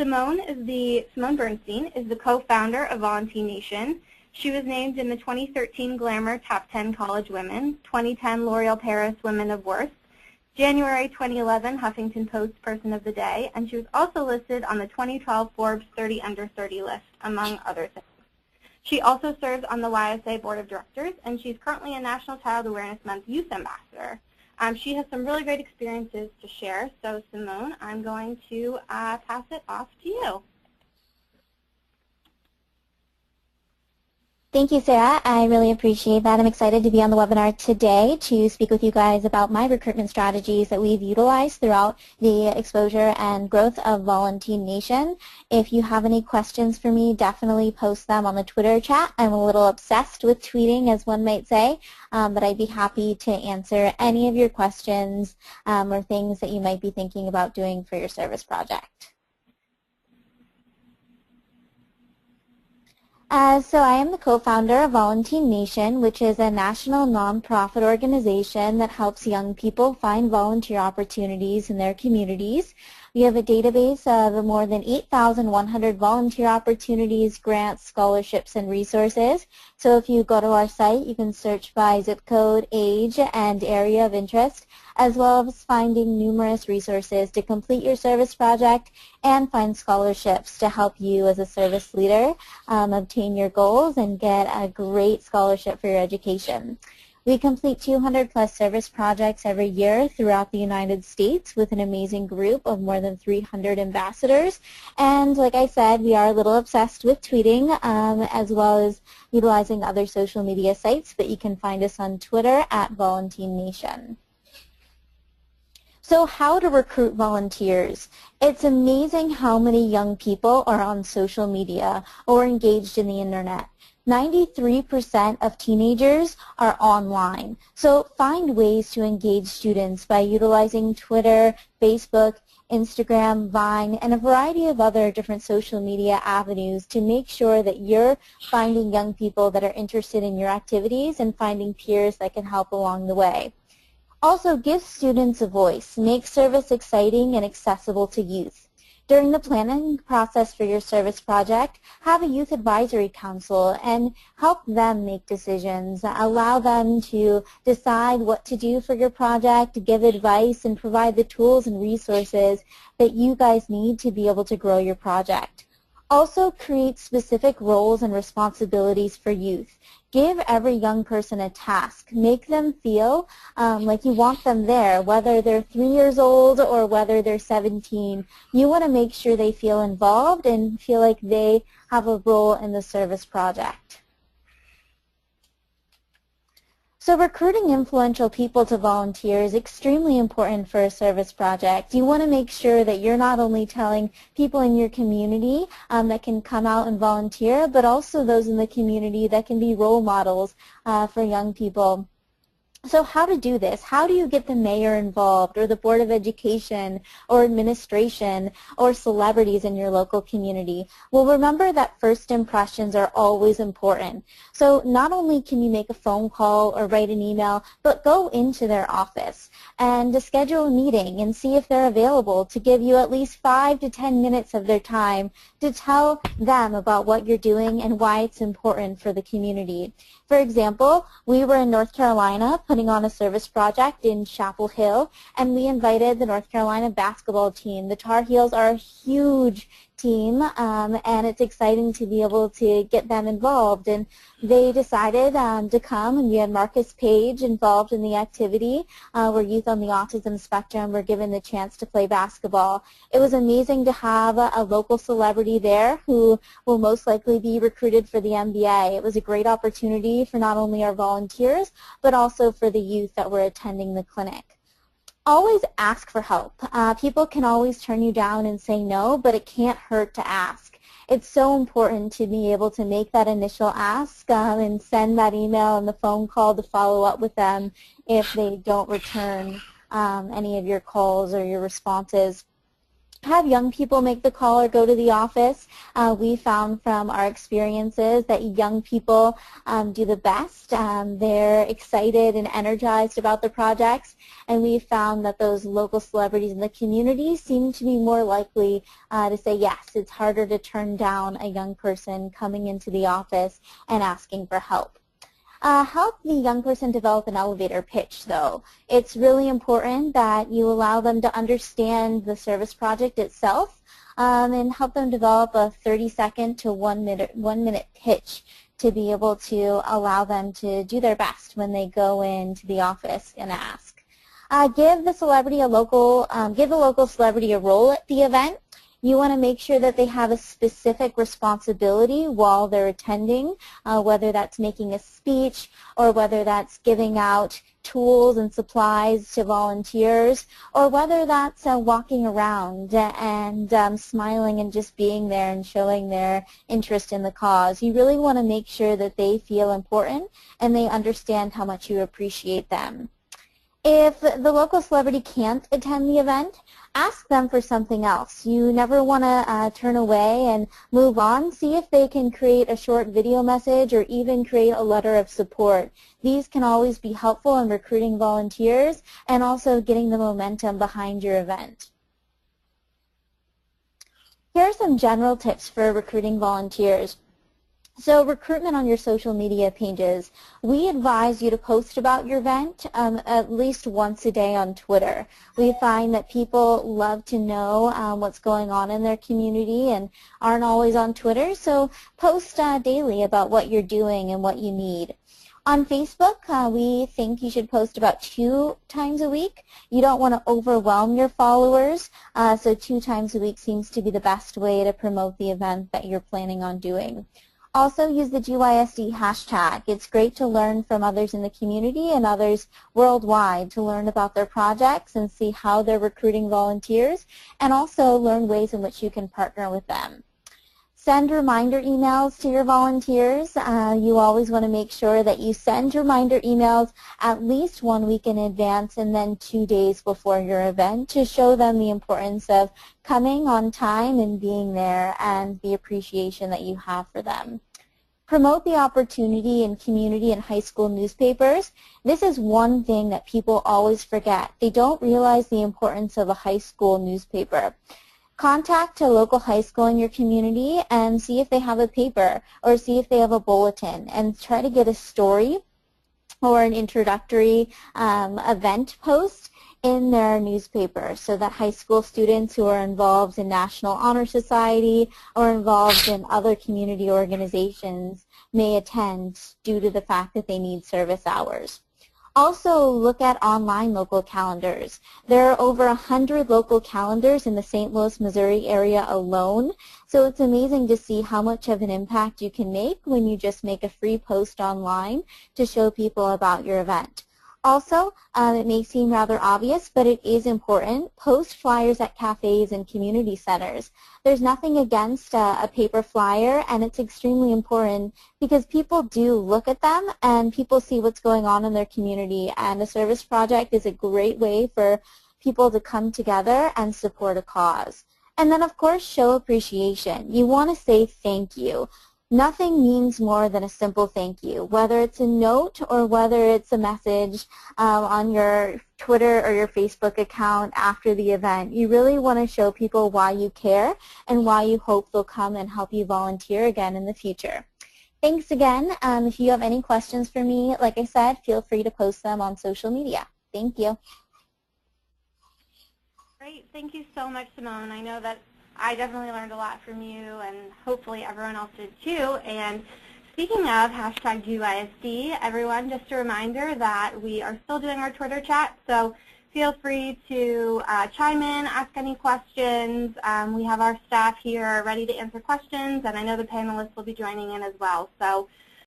Simone Bernstein is the co-founder of Volun Nation. She was named in the 2013 Glamour Top 10 College Women, 2010 L'Oreal Paris Women of Worth, January 2011 Huffington Post Person of the Day, and she was also listed on the 2012 Forbes 30 Under 30 list, among other things. She also serves on the YSA Board of Directors, and she's currently a National Child Awareness Month Youth Ambassador. She has some really great experiences to share, so Simone, I'm going to pass it off to you. Thank you, Sarah. I really appreciate that. I'm excited to be on the webinar today to speak with you guys about my recruitment strategies that we've utilized throughout the exposure and growth of Volun Nation. If you have any questions for me, definitely post them on the Twitter chat. I'm a little obsessed with tweeting, as one might say, but I'd be happy to answer any of your questions or things that you might be thinking about doing for your service project. So I am the co-founder of Volun Nation, which is a national nonprofit organization that helps young people find volunteer opportunities in their communities. We have a database of more than 8,100 volunteer opportunities, grants, scholarships, and resources. So if you go to our site, you can search by zip code, age, and area of interest, as well as finding numerous resources to complete your service project and find scholarships to help you as a service leader obtain your goals and get a great scholarship for your education. We complete 200 plus service projects every year throughout the United States with an amazing group of more than 300 ambassadors. And like I said, we are a little obsessed with tweeting as well as utilizing other social media sites, but you can find us on Twitter at Volun Nation. So how to recruit volunteers? It's amazing how many young people are on social media or engaged in the internet. 93% of teenagers are online. So find ways to engage students by utilizing Twitter, Facebook, Instagram, Vine, and a variety of other different social media avenues to make sure that you're finding young people that are interested in your activities and finding peers that can help along the way. Also, give students a voice. Make service exciting and accessible to youth. During the planning process for your service project, have a youth advisory council and help them make decisions. Allow them to decide what to do for your project, give advice, and provide the tools and resources that you guys need to be able to grow your project. Also, create specific roles and responsibilities for youth. Give every young person a task. Make them feel like you want them there, whether they're 3 years old or whether they're 17. You want to make sure they feel involved and feel like they have a role in the service project. So recruiting influential people to volunteer is extremely important for a service project. You want to make sure that you're not only telling people in your community that can come out and volunteer, but also those in the community that can be role models for young people. So how to do this? How do you get the mayor involved or the Board of Education or administration or celebrities in your local community? Well, remember that first impressions are always important. So not only can you make a phone call or write an email, but go into their office and to schedule a meeting and see if they're available to give you at least 5 to 10 minutes of their time to tell them about what you're doing and why it's important for the community. For example, we were in North Carolina putting on a service project in Chapel Hill, and we invited the North Carolina basketball team. The Tar Heels are a huge team, and it's exciting to be able to get them involved. And they decided to come, and we had Marcus Page involved in the activity where youth on the autism spectrum were given the chance to play basketball. It was amazing to have a local celebrity there who will most likely be recruited for the NBA. It was a great opportunity for not only our volunteers, but also for the youth that were attending the clinic. Always ask for help. People can always turn you down and say no, but it can't hurt to ask. It's so important to be able to make that initial ask and send that email and the phone call to follow up with them if they don't return any of your calls or your responses. have young people make the call or go to the office. We found from our experiences that young people do the best. They're excited and energized about the projects, and we found that those local celebrities in the community seem to be more likely to say yes. It's harder to turn down a young person coming into the office and asking for help. Help the young person develop an elevator pitch, though. It's really important that you allow them to understand the service project itself and help them develop a 30-second to 1 minute pitch to be able to allow them to do their best when they go into the office and ask. Give the local celebrity a role at the event. You want to make sure that they have a specific responsibility while they're attending, whether that's making a speech or whether that's giving out tools and supplies to volunteers, or whether that's walking around and smiling and just being there and showing their interest in the cause. You really want to make sure that they feel important and they understand how much you appreciate them. If the local celebrity can't attend the event, ask them for something else. You never want to turn away and move on. See if they can create a short video message or even create a letter of support. These can always be helpful in recruiting volunteers and also getting the momentum behind your event. Here are some general tips for recruiting volunteers. So recruitment on your social media pages. We advise you to post about your event at least once a day on Twitter. We find that people love to know what's going on in their community and aren't always on Twitter, so post daily about what you're doing and what you need. On Facebook, we think you should post about 2 times a week. You don't want to overwhelm your followers, so 2 times a week seems to be the best way to promote the event that you're planning on doing. Also use the GYSD hashtag. It's great to learn from others in the community and others worldwide to learn about their projects and see how they're recruiting volunteers, and also learn ways in which you can partner with them. Send reminder emails to your volunteers. You always want to make sure that you send reminder emails at least 1 week in advance and then 2 days before your event to show them the importance of coming on time and being there and the appreciation that you have for them. Promote the opportunity in community and high school newspapers. This is one thing that people always forget. They don't realize the importance of a high school newspaper. Contact a local high school in your community and see if they have a paper or see if they have a bulletin, and try to get a story or an introductory event post in their newspaper so that high school students who are involved in National Honor Society or involved in other community organizations may attend due to the fact that they need service hours. Also, look at online local calendars. There are over 100 local calendars in the St. Louis, Missouri area alone, so it's amazing to see how much of an impact you can make when you just make a free post online to show people about your event. Also, it may seem rather obvious, but it is important. Post flyers at cafes and community centers. There's nothing against a paper flyer, and it's extremely important because people do look at them and people see what's going on in their community, and a service project is a great way for people to come together and support a cause. And then, of course, show appreciation. You want to say thank you. Nothing means more than a simple thank you, whether it's a note or whether it's a message on your Twitter or your Facebook account after the event. You really want to show people why you care and why you hope they'll come and help you volunteer again in the future. Thanks again. If you have any questions for me, like I said, feel free to post them on social media. Thank you. Great. Thank you so much, Simone. I know that I definitely learned a lot from you, and hopefully everyone else did too. And speaking of hashtag GYSD, everyone, just a reminder that we are still doing our Twitter chat, so feel free to chime in, ask any questions. We have our staff here ready to answer questions, and I know the panelists will be joining in as well. So